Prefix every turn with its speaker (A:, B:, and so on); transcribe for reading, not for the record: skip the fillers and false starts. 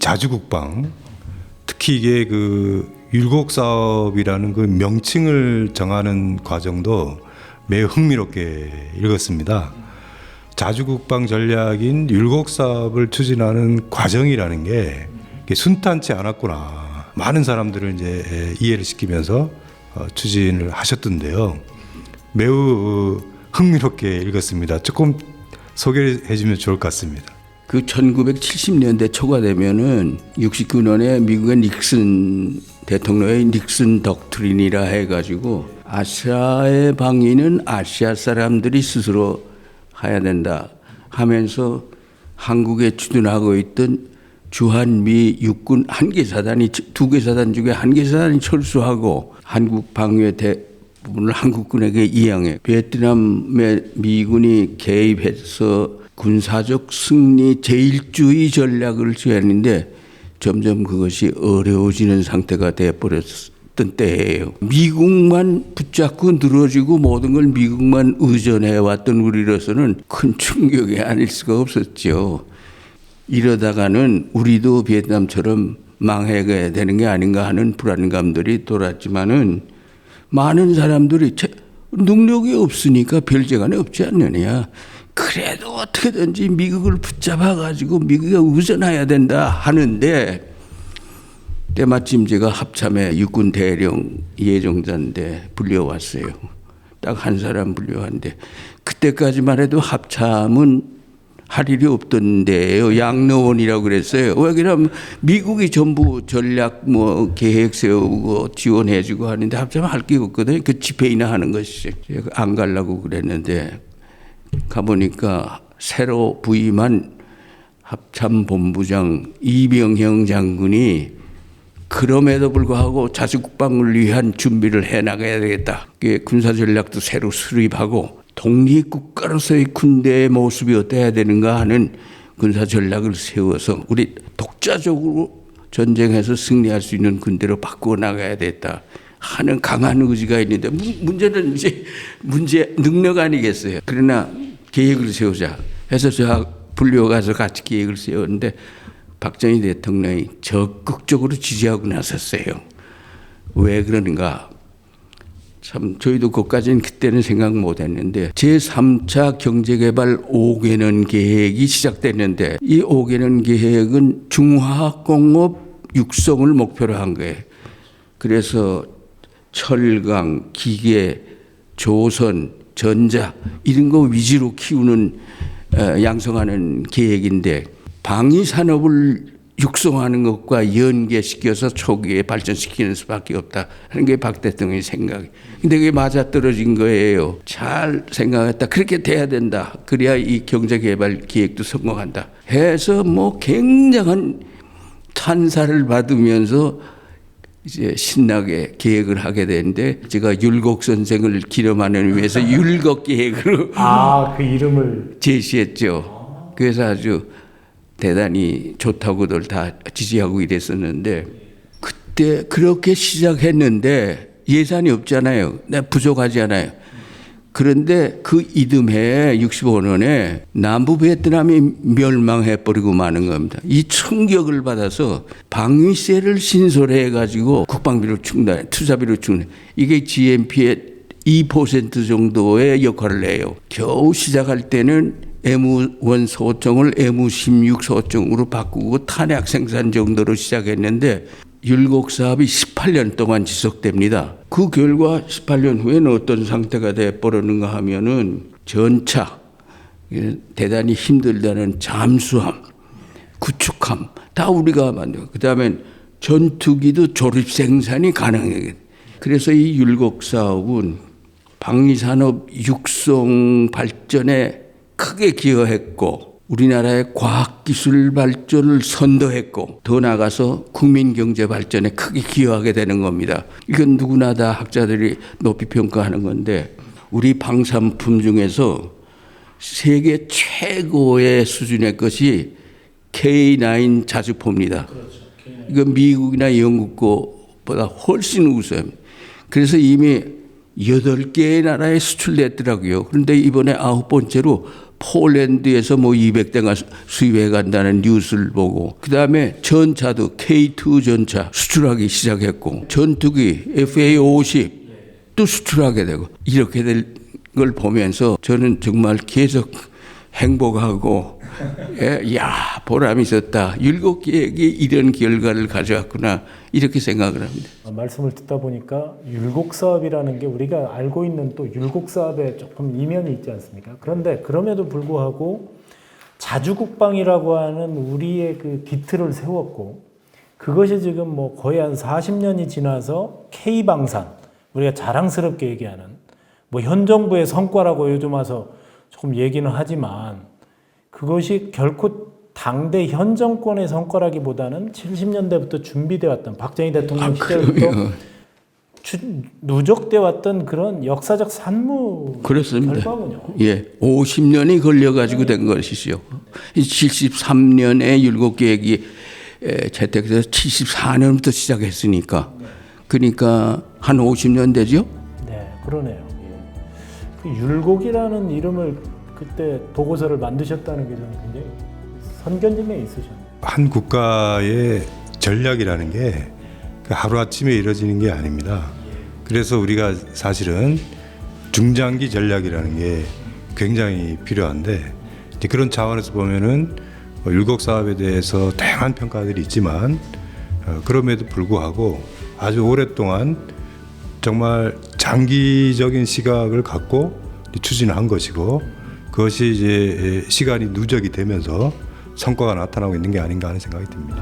A: 자주국방, 특히 이게 그 율곡 사업이라는 그 명칭을 정하는 과정도 매우 흥미롭게 읽었습니다. 자주국방 전략인 율곡 사업을 추진하는 과정이라는 게 순탄치 않았구나. 많은 사람들을 이제 이해를 시키면서 추진을 하셨던데요. 매우 흥미롭게 읽었습니다. 조금 소개해 주면 좋을 것 같습니다.
B: 그 1970년대 초가 되면은 69년에 미국의 닉슨 대통령의 닉슨 덕트린이라 해가지고 아시아의 방위는 아시아 사람들이 스스로 해야 된다 하면서 한국에 주둔하고 있던 주한미 육군 한 개 사단이 두 개 사단 중에 한 개 사단이 철수하고 한국 방위의 대부분을 한국군에게 이양해 베트남의 미군이 개입해서 군사적 승리 제일주의 전략을 취했는데 점점 그것이 어려워지는 상태가 되어버렸던 때예요. 미국만 붙잡고 늘어지고 모든 걸 미국만 의존해왔던 우리로서는 큰 충격이 아닐 수가 없었죠. 이러다가는 우리도 베트남처럼 망해야 되는 게 아닌가 하는 불안감들이 돌았지만은 많은 사람들이 능력이 없으니까 별재간에 없지 않느냐. 그래도 어떻게든지 미국을 붙잡아가지고 미국에 의존해야 된다 하는데 때마침 제가 합참에 육군 대령 예정자인데 불려왔어요. 딱 한 사람 불려왔는데 그때까지만 해도 합참은 할 일이 없던데요. 양로원이라고 그랬어요. 왜 그러냐면 미국이 전부 전략 뭐 계획 세우고 지원해주고 하는데 합참은 할 게 없거든요. 그 집회이나 하는 것이. 제가 안 가려고 그랬는데 가보니까 새로 부임한 합참본부장 이병형 장군이 그럼에도 불구하고 자주국방을 위한 준비를 해나가야 되겠다. 군사전략도 새로 수립하고 독립국가로서의 군대의 모습이 어때야 되는가 하는 군사전략을 세워서 우리 독자적으로 전쟁에서 승리할 수 있는 군대로 바꾸어 나가야 됐다 하는 강한 의지가 있는데 문제는 이제 능력 아니겠어요. 그러나 계획을 세우자 해서 제가 불려가서 같이 계획을 세웠는데 박정희 대통령이 적극적으로 지지하고 나섰어요. 왜 그러는가? 참 저희도 그것까지는 그때는 생각 못했는데 제3차 경제개발 5개년 계획이 시작됐는데 이 5개년 계획은 중화학공업 육성을 목표로 한 거예요. 그래서 철강, 기계, 조선, 전자 이런 거 위주로 키우는 양성하는 계획인데 방위산업을 육성하는 것과 연계시켜서 초기에 발전시키는 수밖에 없다 하는 게 박 대통령의 생각이. 근데 그게 맞아떨어진 거예요. 잘 생각했다. 그렇게 돼야 된다. 그래야 이 경제개발 계획도 성공한다. 해서 뭐 굉장한 찬사를 받으면서 이제 신나게 계획을 하게 되는데 제가 율곡 선생을 기념하는 위해서 율곡 계획으로
C: 그 이름을
B: 제시했죠. 그래서 아주 대단히 좋다고들 다 지지하고 이랬었는데 그때 그렇게 시작했는데 예산이 없잖아요. 부족하잖아요. 그런데 그 이듬해 65년에 남부 베트남이 멸망해버리고 마는 겁니다. 이 충격을 받아서 방위세를 신설해가지고 국방비를 충당해, 투자비를 충당해. 이게 GNP의 2% 정도의 역할을 해요. 겨우 시작할 때는 M1 소총을 M16 소총으로 바꾸고 탄약 생산 정도로 시작했는데 율곡 사업이 18년 동안 지속됩니다. 그 결과 18년 후에는 어떤 상태가 되어버렸는가 하면은 전차, 대단히 힘들다는 잠수함, 구축함 다 우리가 만들고 그 다음에 전투기도 조립 생산이 가능해요. 그래서 이 율곡 사업은 방위산업 육성 발전에 크게 기여했고 우리나라의 과학기술 발전을 선도했고 더 나아가서 국민경제 발전에 크게 기여하게 되는 겁니다. 이건 누구나 다 학자들이 높이 평가하는 건데 우리 방산품 중에서 세계 최고의 수준의 것이 K9 자주포입니다. 이건 미국이나 영국 거보다 훨씬 우수합니다. 그래서 이미 8개의 나라에 수출됐더라고요. 그런데 이번에 9번째로 폴란드에서 뭐 200대가 수입해 간다는 뉴스를 보고 그다음에 전차도 K2 전차 수출하기 시작했고 전투기 FA-50 또 수출하게 되고 이렇게 될 걸 보면서 저는 정말 계속 행복하고 야 보람이 있었다. 율곡기획이 이런 결과를 가져왔구나 이렇게 생각을 합니다.
C: 말씀을 듣다 보니까 율곡 사업이라는 게 우리가 알고 있는 또 율곡 사업에 조금 이면이 있지 않습니까? 그런데 그럼에도 불구하고 자주국방이라고 하는 우리의 그 기틀을 세웠고 그것이 지금 뭐 거의 한 40년이 지나서 K방산 우리가 자랑스럽게 얘기하는 뭐 현 정부의 성과라고 요즘 와서 조금 얘기는 하지만 그것이 결코 당대 현 정권의 성과라기보다는 70년대부터 준비돼 왔던 박정희 대통령 시절부터 누적돼 왔던 그런 역사적 산무
B: 그렇습니다.
C: 결과군요.
B: 예, 50년이 걸려가지고 된 것이죠. 73년에 율곡계획이 채택돼서 74년부터 시작했으니까 그러니까 한 50년 되죠?
C: 네, 그러네요. 그 율곡이라는 이름을 그때 보고서를 만드셨다는 게 저는 굉장히 선견지명이 있으셨네요.
A: 한 국가의 전략이라는 게 하루아침에 이루어지는 게 아닙니다. 그래서 우리가 사실은 중장기 전략이라는 게 굉장히 필요한데 이제 그런 차원에서 보면은 율곡 사업에 대해서 다양한 평가들이 있지만 그럼에도 불구하고 아주 오랫동안 정말 장기적인 시각을 갖고 추진한 것이고 그것이 이제 시간이 누적이 되면서 성과가 나타나고 있는 게 아닌가 하는 생각이 듭니다.